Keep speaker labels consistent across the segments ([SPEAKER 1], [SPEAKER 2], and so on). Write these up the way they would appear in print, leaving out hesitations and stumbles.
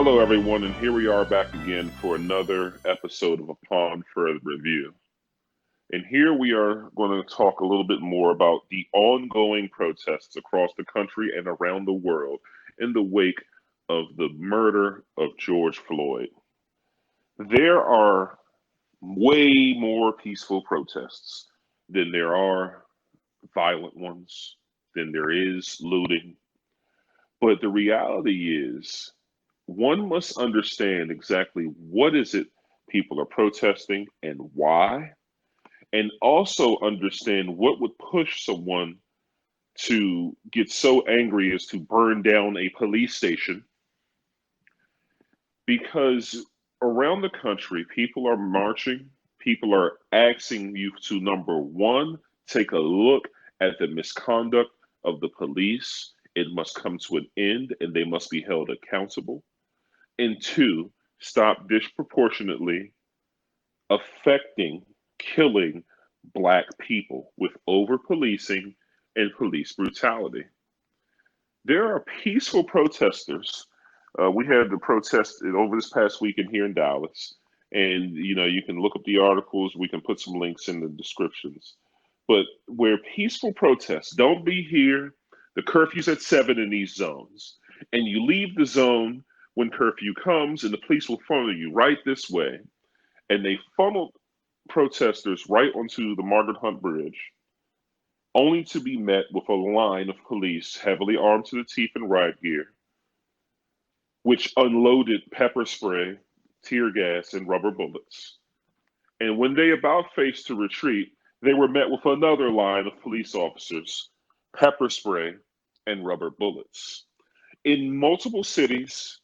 [SPEAKER 1] Hello, everyone, and here we are back again for another episode of Upon Further Review. And here we are going to talk a little bit more about the ongoing protests across the country and around the world in the wake of the murder of George Floyd. There are way more peaceful protests than there are violent ones, than there is looting. But the reality is, one must understand exactly what is it people are protesting and why, and also understand what would push someone to get so angry as to burn down a police station. Because around the country, people are marching, people are asking you to, number one, take a look at the misconduct of the police. It must come to an end and they must be held accountable. And two, stop disproportionately affecting, killing Black people with over policing and police brutality. There are peaceful protesters. We had the protest over this past weekend here in Dallas, and you can look up the articles. We can put some links in the descriptions. But where peaceful protests, don't be here. The curfew's at 7 in these zones, and you leave the zone when curfew comes, and the police will funnel you right this way. And they funneled protesters right onto the Margaret Hunt Bridge, only to be met with a line of police heavily armed to the teeth in riot gear, which unloaded pepper spray, tear gas, and rubber bullets. And when they about faced to retreat, they were met with another line of police officers, pepper spray, and rubber bullets. In multiple cities,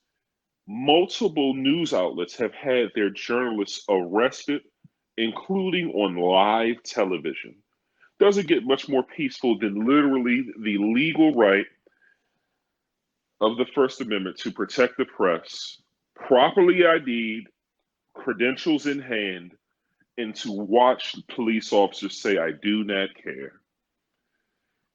[SPEAKER 1] multiple news outlets have had their journalists arrested, including on live television. Doesn't get much more peaceful than literally the legal right of the First Amendment to protect the press, properly ID'd, credentials in hand, and to watch police officers say, "I do not care."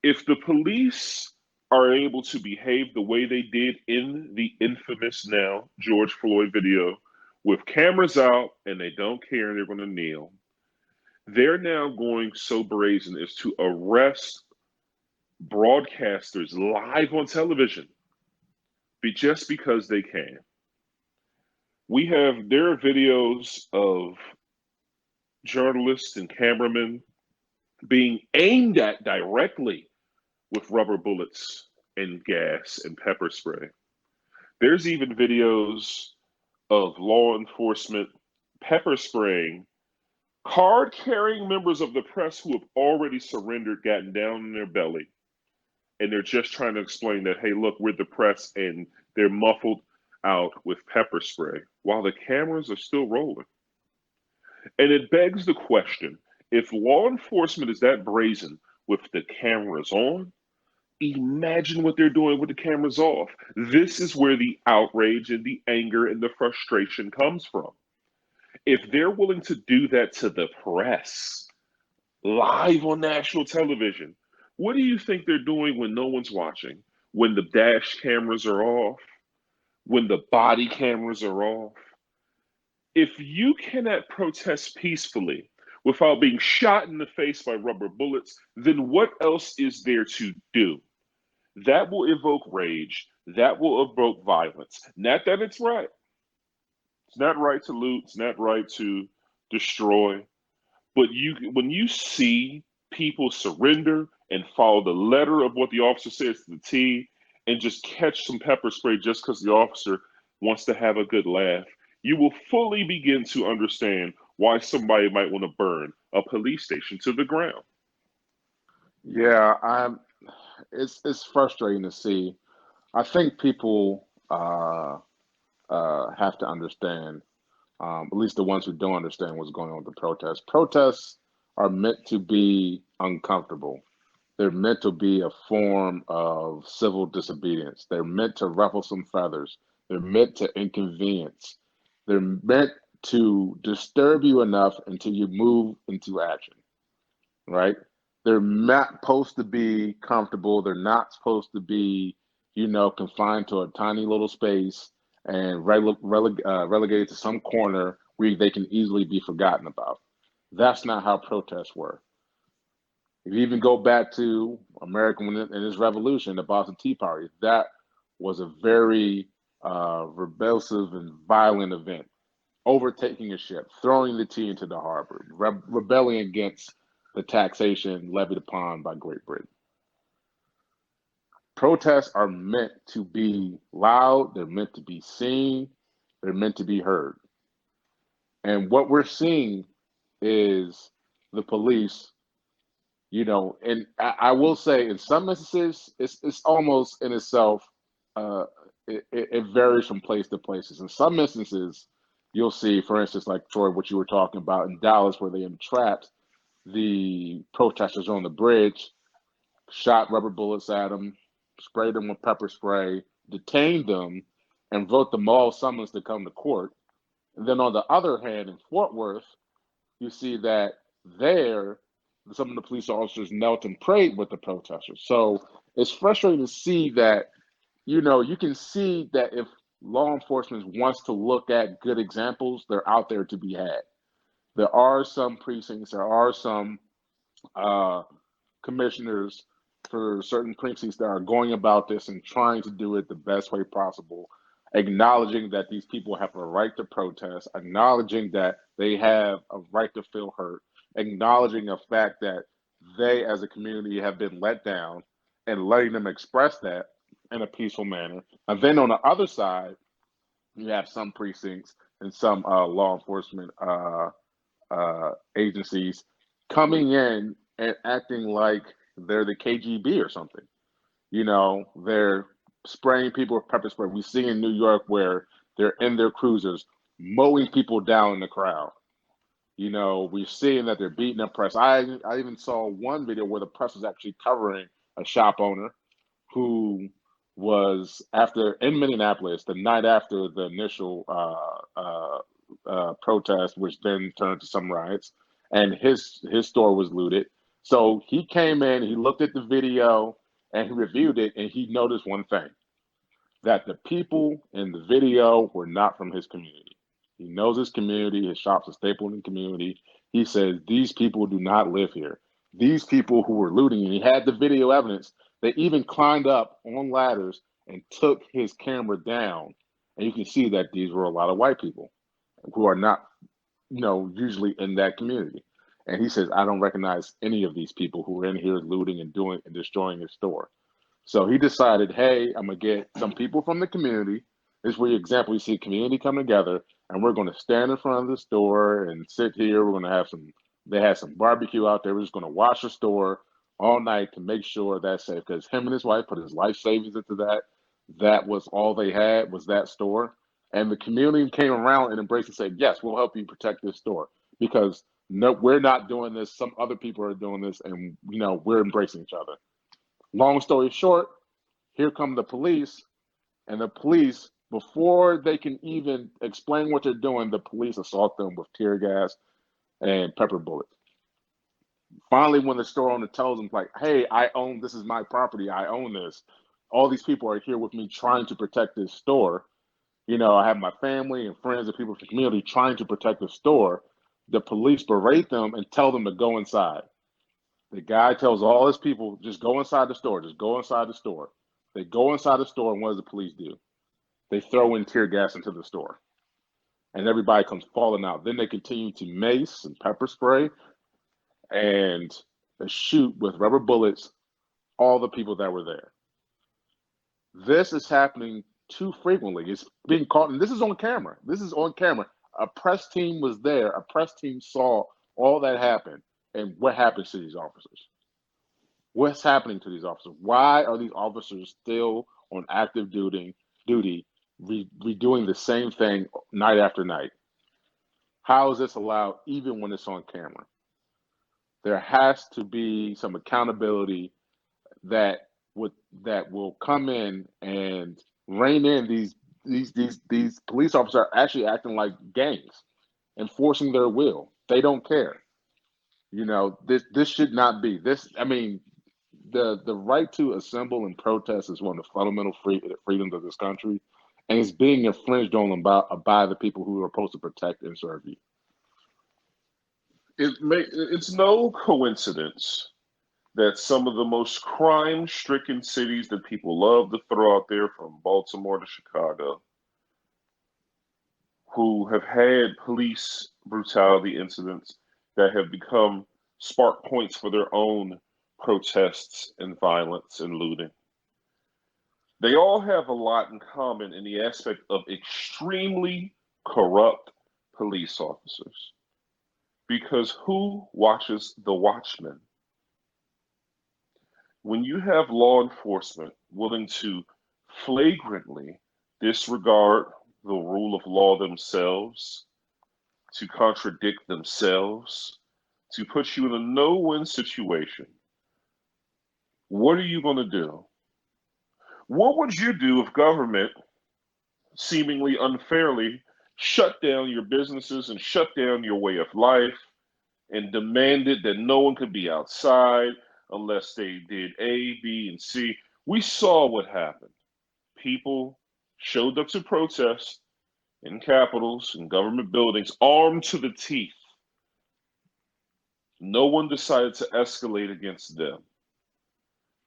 [SPEAKER 1] If the police are able to behave the way they did in the infamous now George Floyd video, with cameras out and they don't care and they're going to kneel, they're now going so brazen as to arrest broadcasters live on television just because they can. There are videos of journalists and cameramen being aimed at directly with rubber bullets and gas and pepper spray. There's even videos of law enforcement pepper spraying card carrying members of the press who have already surrendered, gotten down in their belly, and they're just trying to explain that, hey, look, we're the press, and they're muffled out with pepper spray while the cameras are still rolling. And it begs the question, if law enforcement is that brazen with the cameras on, imagine what they're doing with the cameras off. This is where the outrage and the anger and the frustration comes from. If they're willing to do that to the press, live on national television, what do you think they're doing when no one's watching? When the dash cameras are off? When the body cameras are off? If you cannot protest peacefully without being shot in the face by rubber bullets, then what else is there to do? That will evoke rage. That will evoke violence. Not that it's right. It's not right to loot. It's not right to destroy. But when you see people surrender and follow the letter of what the officer says to the T, and just catch some pepper spray just because the officer wants to have a good laugh, you will fully begin to understand why somebody might want to burn a police station to the ground.
[SPEAKER 2] Yeah, it's frustrating to see. I think people have to understand, at least the ones who don't understand what's going on with the protests. Protests are meant to be uncomfortable. They're meant to be a form of civil disobedience. They're meant to ruffle some feathers. They're meant to inconvenience. They're meant to disturb you enough until you move into action, right? They're not supposed to be comfortable. They're not supposed to be, confined to a tiny little space and relegated to some corner where they can easily be forgotten about. That's not how protests were. If you even go back to America and its revolution, the Boston Tea Party, that was a very rebellious and violent event. Overtaking a ship, throwing the tea into the harbor, rebelling against the taxation levied upon by Great Britain. Protests are meant to be loud, they're meant to be seen, they're meant to be heard. And what we're seeing is the police, and I will say in some instances, it's almost in itself, uh, it varies from place to places. In some instances, you'll see, for instance, like Troy, what you were talking about in Dallas, where they entrapped the protesters on the bridge, shot rubber bullets at them, sprayed them with pepper spray, detained them, and wrote them all summons to come to court. And then on the other hand, in Fort Worth, you see that there, some of the police officers knelt and prayed with the protesters. So it's frustrating to see that, you can see that if law enforcement wants to look at good examples, they're out there to be had. There are some precincts, there are some uh, commissioners for certain precincts that are going about this and trying to do it the best way possible, acknowledging that these people have a right to protest, acknowledging that they have a right to feel hurt, acknowledging the fact that they as a community have been let down and letting them express that in a peaceful manner. And then on the other side, you have some precincts and some law enforcement agencies coming in and acting like they're the KGB or something. They're spraying people with pepper spray. We see in New York where they're in their cruisers mowing people down in the crowd. We're seeing that they're beating up press. I even saw one video where the press was actually covering a shop owner who was after in Minneapolis the night after the initial protest, which then turned into some riots, and his store was looted. So he came in, he looked at the video, and he reviewed it, and he noticed one thing: that the people in the video were not from his community. He knows his community. His shop's a staple in the community. He says these people do not live here. These people who were looting, and he had the video evidence. They even climbed up on ladders and took his camera down, and you can see that these were a lot of white people who are not, usually in that community. And he says, I don't recognize any of these people who are in here looting and doing and destroying his store. So he decided, hey, I'm gonna get some people from the community. This is where, example, you see community come together, and we're gonna stand in front of the store and sit here. We're gonna have some. They had some barbecue out there. We're just gonna watch the store all night to make sure that's safe. Because him and his wife put his life savings into that. That was all they had, was that store. And the community came around and embraced and said, yes, we'll help you protect this store because no, we're not doing this. Some other people are doing this, and we're embracing each other. Long story short, here come the police, and the police, before they can even explain what they're doing, the police assault them with tear gas and pepper bullets. Finally, when the store owner tells them, like, hey, this is my property, I own this. All these people are here with me trying to protect this store. I have my family and friends and people from the community trying to protect the store. The police berate them and tell them to go inside. The guy tells all his people, just go inside the store, just go inside the store. They go inside the store, and what does the police do? They throw in tear gas into the store, and everybody comes falling out. Then they continue to mace and pepper spray and shoot with rubber bullets all the people that were there. This is happening too frequently. It's being caught, and this is on camera. This is on camera. A press team was there. A press team saw all that happen. And what happens to these officers? What's happening to these officers? Why are these officers still on active duty, redoing the same thing night after night? How is this allowed even when it's on camera? There has to be some accountability that will come in and rein in these police officers are actually acting like gangs, enforcing their will. They don't care. This should not be this. I mean, the right to assemble and protest is one of the fundamental freedoms of this country, and it's being infringed on by the people who are supposed to protect and serve you.
[SPEAKER 1] It's no coincidence that some of the most crime-stricken cities that people love to throw out there, from Baltimore to Chicago, who have had police brutality incidents that have become spark points for their own protests and violence and looting. They all have a lot in common in the aspect of extremely corrupt police officers. Because who watches the watchmen? When you have law enforcement willing to flagrantly disregard the rule of law themselves, to contradict themselves, to put you in a no-win situation, what are you going to do? What would you do if government seemingly unfairly shut down your businesses and shut down your way of life and demanded that no one could be outside unless they did A, B, and C? We saw what happened. People showed up to protest in capitals and government buildings armed to the teeth. No one decided to escalate against them.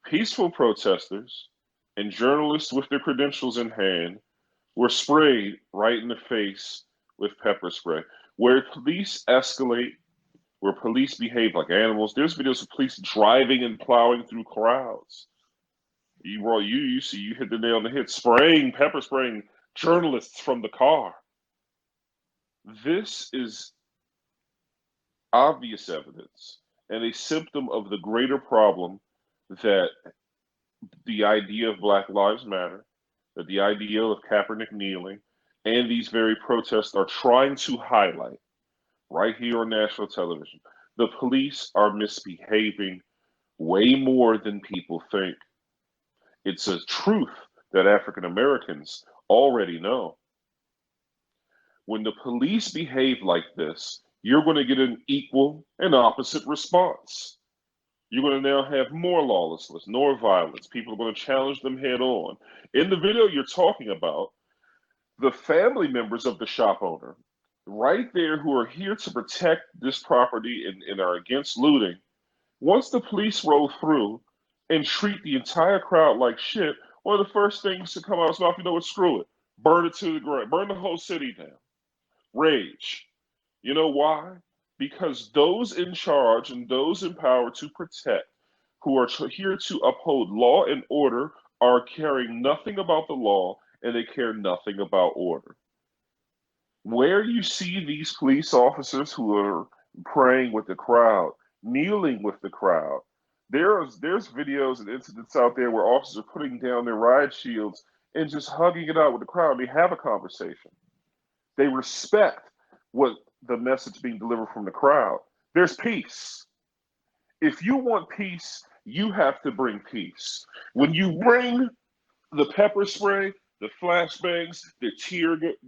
[SPEAKER 1] Peaceful protesters and journalists with their credentials in hand were sprayed right in the face with pepper spray. Where police escalate, where police behave like animals, there's videos of police driving and plowing through crowds. You see, you hit the nail on the head, pepper spraying journalists from the car. This is obvious evidence and a symptom of the greater problem that the idea of Black Lives Matter, that the idea of Kaepernick kneeling, and these very protests are trying to highlight right here on national television. The police are misbehaving way more than people think. It's a truth that African Americans already know. When the police behave like this, you're going to get an equal and opposite response. You're going to now have more lawlessness, more violence. People are going to challenge them head on. In the video you're talking about, the family members of the shop owner, right there, who are here to protect this property and are against looting, once the police roll through and treat the entire crowd like shit, one of the first things to come out is, you know what, screw it. Burn it to the ground. Burn the whole city down. Rage. You know why? Because those in charge and those in power to protect, who are here to uphold law and order, are caring nothing about the law, and they care nothing about order. Where you see these police officers who are praying with the crowd, kneeling with the crowd, there's videos and incidents out there where officers are putting down their riot shields and just hugging it out with the crowd. They have a conversation. They respect what the message being delivered from the crowd. There's peace. If you want peace, you have to bring peace. When you bring the pepper spray, the flashbangs, the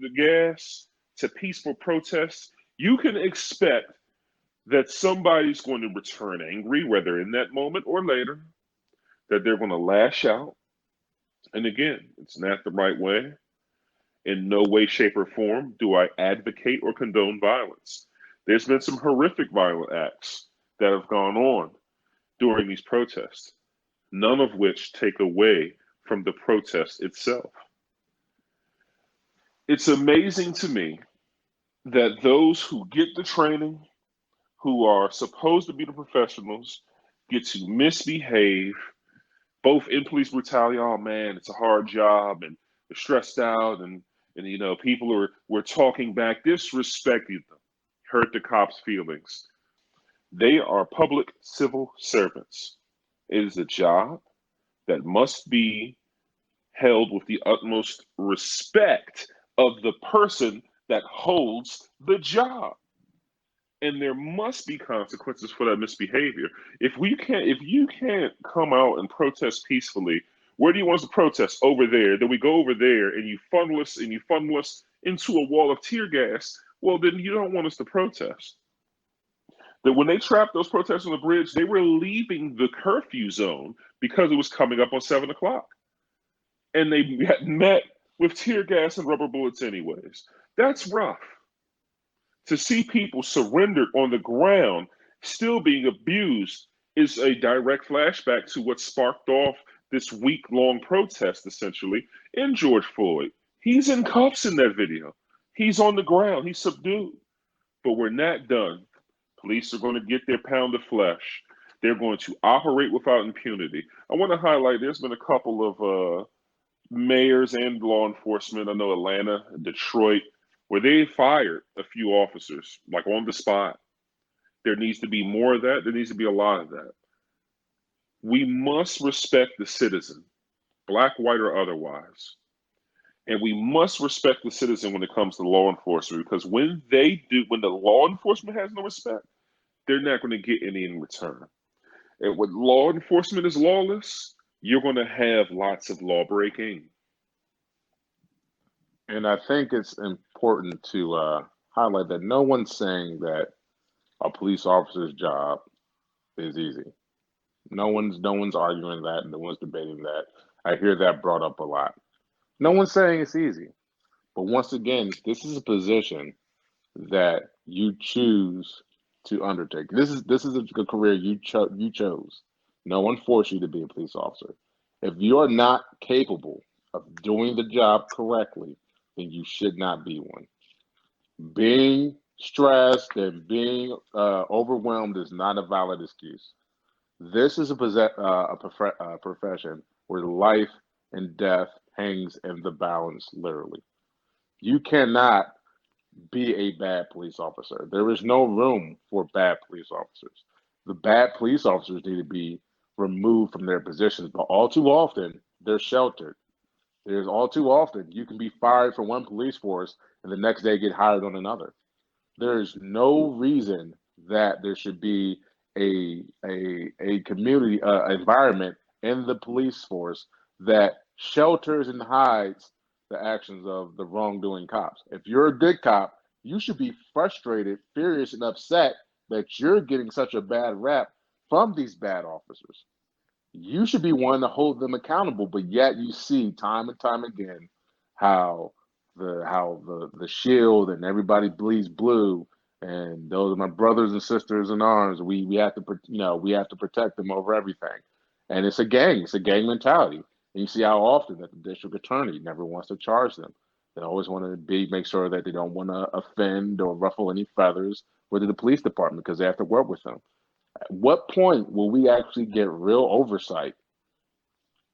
[SPEAKER 1] the gas to peaceful protests, you can expect that somebody's going to return angry, whether in that moment or later, that they're going to lash out. And again, it's not the right way. In no way, shape, or form do I advocate or condone violence. There's been some horrific violent acts that have gone on during these protests, none of which take away from the protest itself. It's amazing to me that those who get the training, who are supposed to be the professionals, get to misbehave, both in police brutality. Oh man, it's a hard job, and they're stressed out, and you know, people were talking back, disrespecting them, hurt the cops' feelings. They are public civil servants. It is a job that must be held with the utmost respect of the person that holds the job. And there must be consequences for that misbehavior. If you can't come out and protest peacefully, where do you want us to protest? Over there. Then we go over there and you funnel us into a wall of tear gas. Well, then you don't want us to protest. That when they trapped those protesters on the bridge, they were leaving the curfew zone because it was coming up on 7 o'clock. And they met with tear gas and rubber bullets, anyways. That's rough. To see people surrendered on the ground, still being abused, is a direct flashback to what sparked off this week long protest, essentially, in George Floyd. He's in cuffs in that video. He's on the ground. He's subdued. But we're not done. Police are going to get their pound of flesh. They're going to operate without impunity. I want to highlight there's been a couple of mayors and law enforcement. I know Atlanta, Detroit, where they fired a few officers, like on the spot. There needs to be more of that. There needs to be a lot of that. We must respect the citizen, black, white, or otherwise. And we must respect the citizen when it comes to law enforcement because when they do, when the law enforcement has no respect, they're not going to get any in return. And when law enforcement is lawless, you're going to have lots of law breaking.
[SPEAKER 2] And I think it's important to highlight that no one's saying that a police officer's job is easy. No one's arguing that. No one's debating that. I hear that brought up a lot. No one's saying it's easy. But once again, this is a position that you choose to undertake. This is a career you chose. No one forced you to be a police officer. If you are not capable of doing the job correctly, then you should not be one. Being stressed and being overwhelmed is not a valid excuse. This is a profession where life and death hangs in the balance, literally. You cannot be a bad police officer. There is no room for bad police officers. The bad police officers need to be removed from their positions, but all too often they're sheltered. There's all too often you can be fired from one police force and the next day get hired on another. There's no reason that there should be a community environment in the police force that shelters and hides the actions of the wrongdoing cops. If you're a good cop, you should be frustrated, furious, and upset that you're getting such a bad rap from these bad officers. You should be one to hold them accountable, but yet you see time and time again how the shield and everybody bleeds blue, and those are my brothers and sisters in arms. We have to we have to protect them over everything, and it's a gang mentality. And you see how often that the district attorney never wants to charge them. They always want to be make sure that they don't want to offend or ruffle any feathers with the police department because they have to work with them. At what point will we actually get real oversight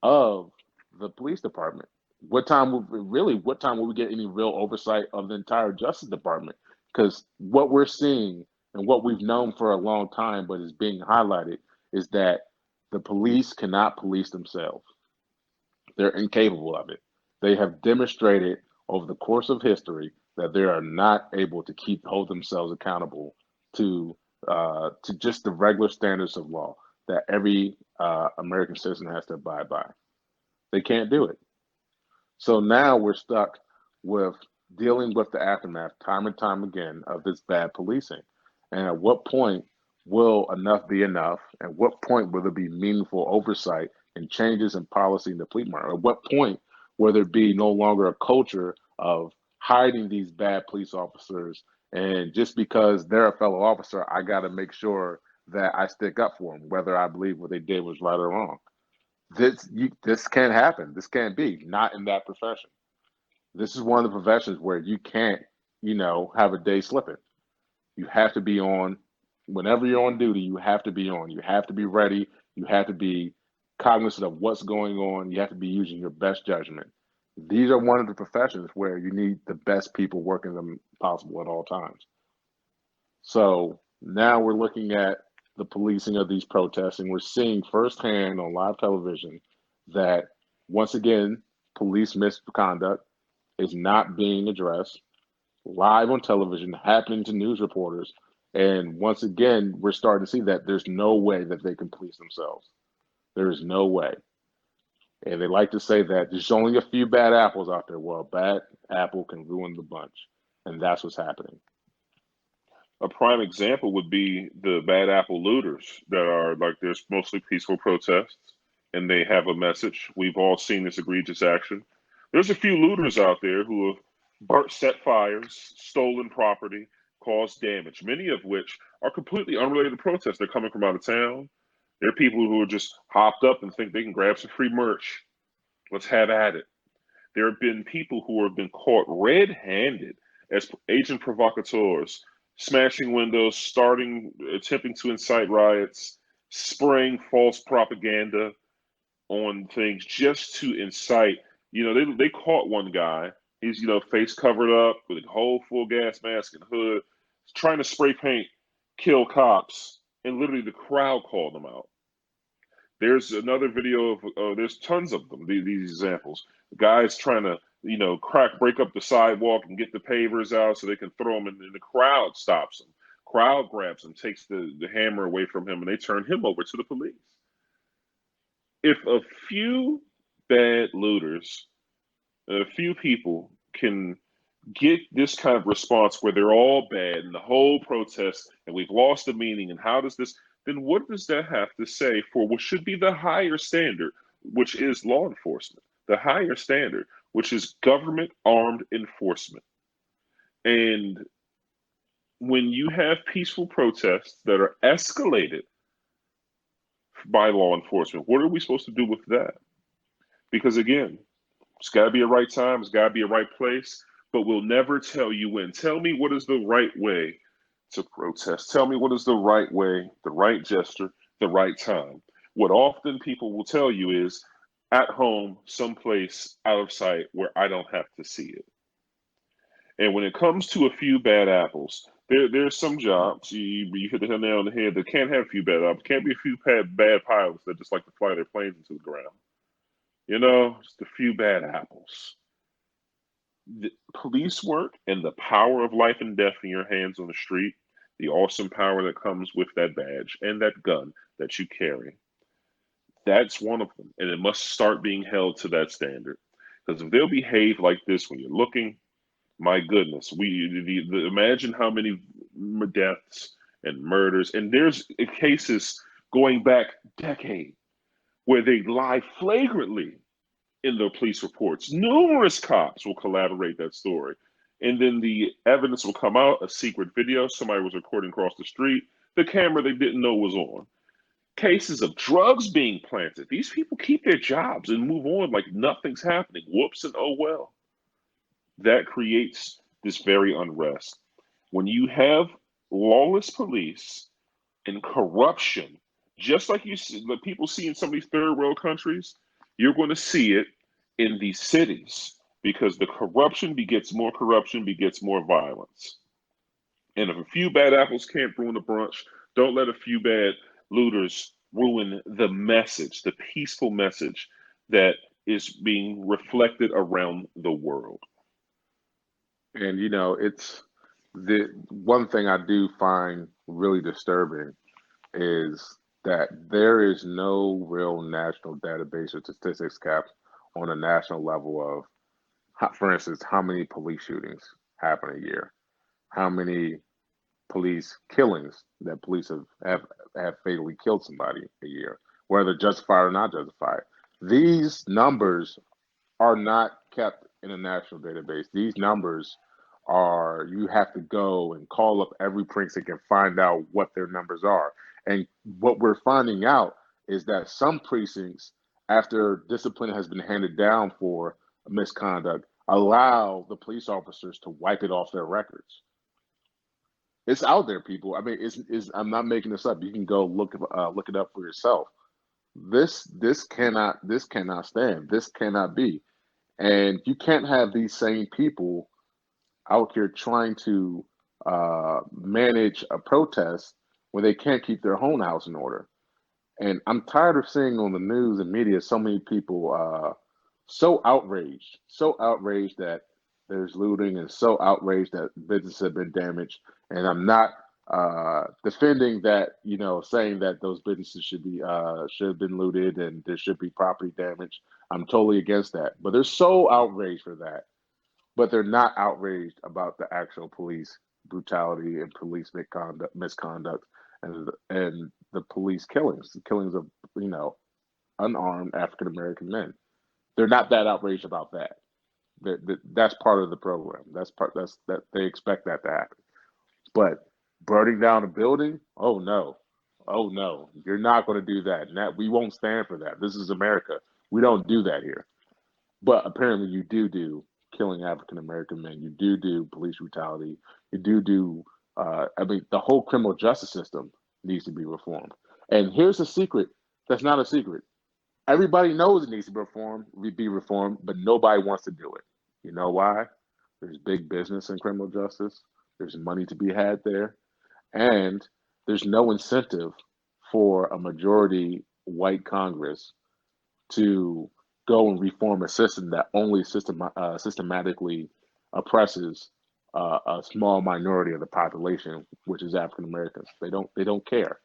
[SPEAKER 2] of the police department? What time will we get any real oversight of the entire Justice Department? Because what we're seeing and what we've known for a long time, but is being highlighted, is that the police cannot police themselves. They're incapable of it. They have demonstrated over the course of history that they are not able to hold themselves accountable to to just the regular standards of law that every American citizen has to abide by. They can't do it. So now we're stuck with dealing with the aftermath time and time again of this bad policing. And at what point will enough be enough? At what point will there be meaningful oversight and changes in policy in the police department? At what point will there be no longer a culture of hiding these bad police officers? And just because they're a fellow officer, I got to make sure that I stick up for them, whether I believe what they did was right or wrong. This can't happen. This can't be. Not in that profession. This is one of the professions where you can't, have a day slipping. You have to be on whenever you're on duty. You have to be on. You have to be ready. You have to be cognizant of what's going on. You have to be using your best judgment. These are one of the professions where you need the best people working them possible at all times. So now we're looking at the policing of these protests, and we're seeing firsthand on live television that once again, police misconduct is not being addressed live on television, happening to news reporters. And once again, we're starting to see that there's no way that they can police themselves. There is no way. And they like to say that there's only a few bad apples out there. Well, a bad apple can ruin the bunch. And that's what's happening.
[SPEAKER 1] A prime example would be the bad apple looters that are like there's mostly peaceful protests and they have a message. We've all seen this egregious action. There's a few looters out there who have set fires, stolen property, caused damage, many of which are completely unrelated to protests. They're coming from out of town. There are people who are just hopped up and think they can grab some free merch. Let's have at it. There have been people who have been caught red-handed as agent provocateurs, smashing windows, attempting to incite riots, spraying false propaganda on things just to incite. They caught one guy. He's face covered up with a whole full gas mask and hood, trying to spray paint, kill cops, and literally the crowd called him out. There's another video of there's tons of them. These examples, guys trying to break up the sidewalk and get the pavers out so they can throw them, and the crowd stops them. Crowd grabs him, takes the hammer away from him, and they turn him over to the police. If a few bad looters, a few people can get this kind of response where they're all bad and the whole protest and we've lost the meaning, and how does this, then what does that have to say for what should be the higher standard, which is law enforcement, the higher standard, which is government armed enforcement? And when you have peaceful protests that are escalated by law enforcement, what are we supposed to do with that? Because again, it's got to be a right time, it's got to be a right place, but we'll never tell you when. Tell me what is the right way to protest. Tell me what is the right way, the right gesture, the right time. What often people will tell you is at home, someplace out of sight where I don't have to see it. And when it comes to a few bad apples, there's some jobs, you hit the nail on the head, that can't have a few bad apples. Can't be a few bad pilots that just like to fly their planes into the ground. Just a few bad apples. The police work and the power of life and death in your hands on the street, the awesome power that comes with that badge and that gun that you carry, that's one of them. And it must start being held to that standard. Because if they'll behave like this when you're looking, my goodness, imagine how many deaths and murders, and there's cases going back decades where they lie flagrantly in the police reports. Numerous cops will collaborate that story. And then the evidence will come out, a secret video, somebody was recording across the street, the camera they didn't know was on. Cases of drugs being planted. These people keep their jobs and move on like nothing's happening. Whoops and oh well. That creates this very unrest. When you have lawless police and corruption, just like the people see in some of these third world countries, you're going to see it in these cities because the corruption begets more violence. And if a few bad apples can't ruin the brunch, don't let a few bad looters ruin the message, the peaceful message that is being reflected around the world.
[SPEAKER 2] And it's the one thing I do find really disturbing is that there is no real national database or statistics cap on a national level of, for instance, how many police shootings happen a year, how many police killings that police have fatally killed somebody a year, whether justified or not justified. These numbers are not kept in a national database. These numbers are, you have to go and call up every precinct and find out what their numbers are. And what we're finding out is that some precincts, after discipline has been handed down for misconduct, allow the police officers to wipe it off their records. It's out there, people. I mean, I'm not making this up. You can go look it up for yourself. This cannot stand. This cannot be. And you can't have these same people out here trying to manage a protest when they can't keep their own house in order. And I'm tired of seeing on the news and media so many people so outraged that there's looting, and so outraged that businesses have been damaged. And I'm not defending that, saying that those businesses should have been looted and there should be property damage. I'm totally against that. But they're so outraged for that, but they're not outraged about the actual police brutality and police misconduct and the police killings, the killings of unarmed African American men. They're not that outraged about that. That's part of the program. That they expect that to happen. But burning down a building, oh no, you're not going to do that. And that we won't stand for that. This is America. We don't do that here. But apparently, you do killing African American men. You do police brutality. You do. I mean, the whole criminal justice system needs to be reformed. And here's a secret that's not a secret. Everybody knows it needs to be reformed, but nobody wants to do it. You know why? There's big business in criminal justice. There's money to be had there, and there's no incentive for a majority white Congress to go and reform a system that only systematically oppresses a small minority of the population, which is African Americans. They don't care.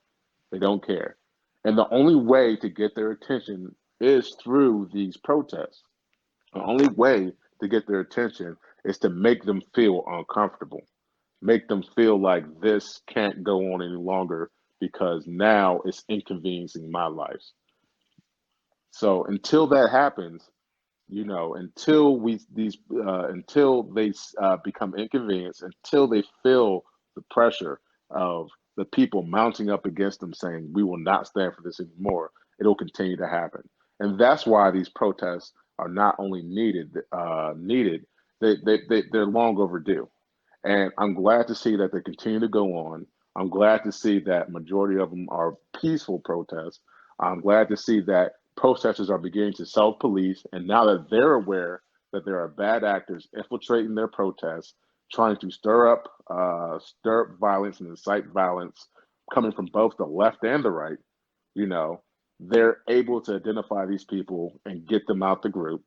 [SPEAKER 2] They don't care. And the only way to get their attention is through these protests. The only way to get their attention is to make them feel uncomfortable, make them feel like this can't go on any longer because now it's inconveniencing my life. So until that happens, until we these until they become inconvenienced, until they feel the pressure of the people mounting up against them saying we will not stand for this anymore, it'll continue to happen. And that's why these protests are not only needed, they're long overdue. And I'm glad to see that they continue to go on. I'm glad to see that majority of them are peaceful protests. I'm glad to see that protesters are beginning to self-police, and now that they're aware that there are bad actors infiltrating their protests, trying to stir up violence and incite violence, coming from both the left and the right, you know, they're able to identify these people and get them out the group.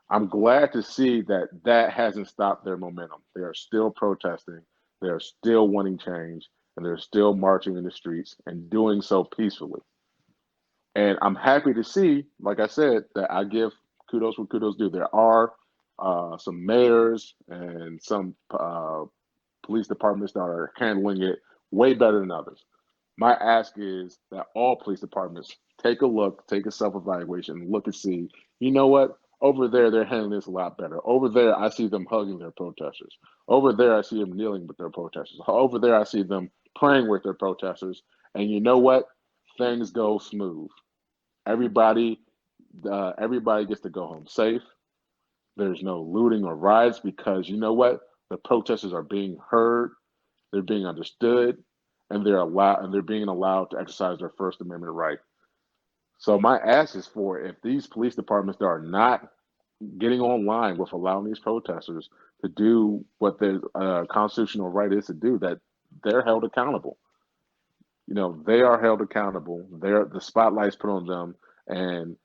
[SPEAKER 2] I'm glad to see that that hasn't stopped their momentum. They are still protesting, they are still wanting change, and they're still marching in the streets and doing so peacefully. And I'm happy to see, like I said, that I give kudos where kudos due. There are some mayors and some police departments that are handling it way better than others. My ask is that all police departments take a look, take a self evaluation, and look and see, you know what? Over there, they're handling this a lot better. Over there, I see them hugging their protesters. Over there, I see them kneeling with their protesters. Over there, I see them praying with their protesters. And you know what? Things go smooth. Everybody, everybody gets to go home safe. There's no looting or riots because you know what? The protesters are being heard, they're being understood, and they're being allowed to exercise their First Amendment right. So my ask is for if these police departments that are not getting online with allowing these protesters to do what their constitutional right is to do, that they're held accountable. They are held accountable. The spotlight's put on them, and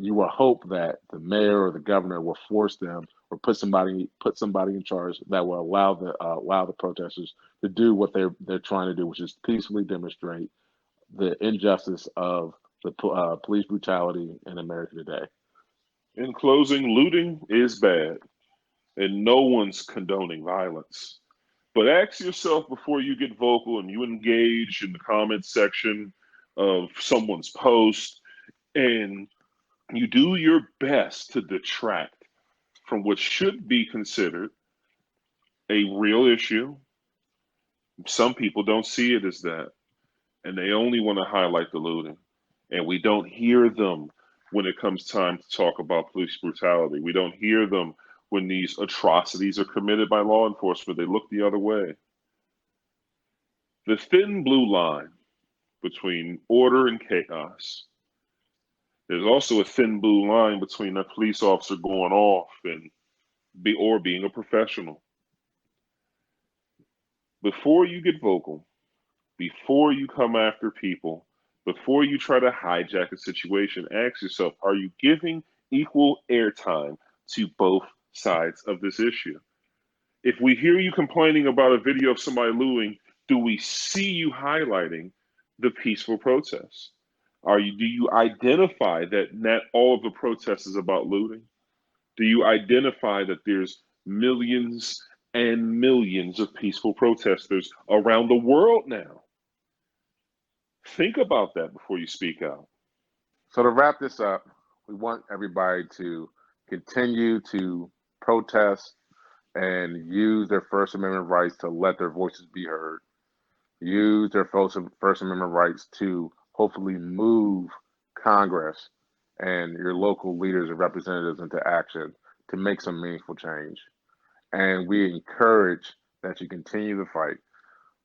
[SPEAKER 2] you will hope that the mayor or the governor will force them or put somebody in charge that will allow the protesters to do what they're trying to do, which is peacefully demonstrate the injustice of the police brutality in America today.
[SPEAKER 1] In closing, looting is bad, and no one's condoning violence. But ask yourself before you get vocal and you engage in the comment section of someone's post, and you do your best to detract from what should be considered a real issue. Some people don't see it as that, and they only want to highlight the looting. And we don't hear them when it comes time to talk about police brutality. We don't hear them when these atrocities are committed by law enforcement. They look the other way. The thin blue line between order and chaos. There's also a thin blue line between a police officer going off and being a professional. Before you get vocal, before you come after people, before you try to hijack a situation, ask yourself, are you giving equal airtime to both sides of this issue? If we hear you complaining about a video of somebody looting, do we see you highlighting the peaceful protests? Do you identify that not all of the protests is about looting? Do you identify that there's millions and millions of peaceful protesters around the world now? Think about that before you speak out.
[SPEAKER 2] So to wrap this up, we want everybody to continue to protest and use their First Amendment rights to let their voices be heard, use their First Amendment rights to hopefully move Congress and your local leaders and representatives into action to make some meaningful change. And we encourage that you continue the fight.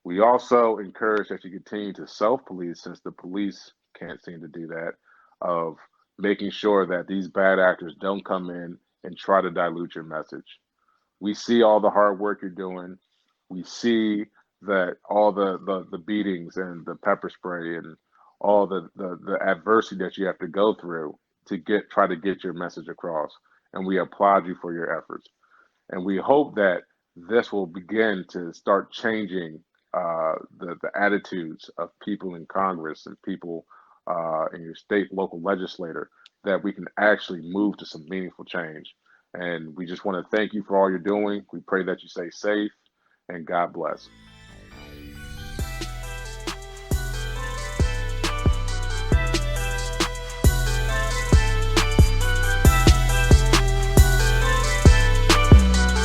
[SPEAKER 2] We also encourage that you continue to self police since the police can't seem to do that, of making sure that these bad actors don't come in and try to dilute your message. We see all the hard work you're doing. We see that all the beatings and the pepper spray and all the adversity that you have to go through to try to get your message across. And we applaud you for your efforts. And we hope that this will begin to start changing the attitudes of people in Congress and people in your state, local legislator, that we can actually move to some meaningful change. And we just want to thank you for all you're doing. We pray that you stay safe and God bless.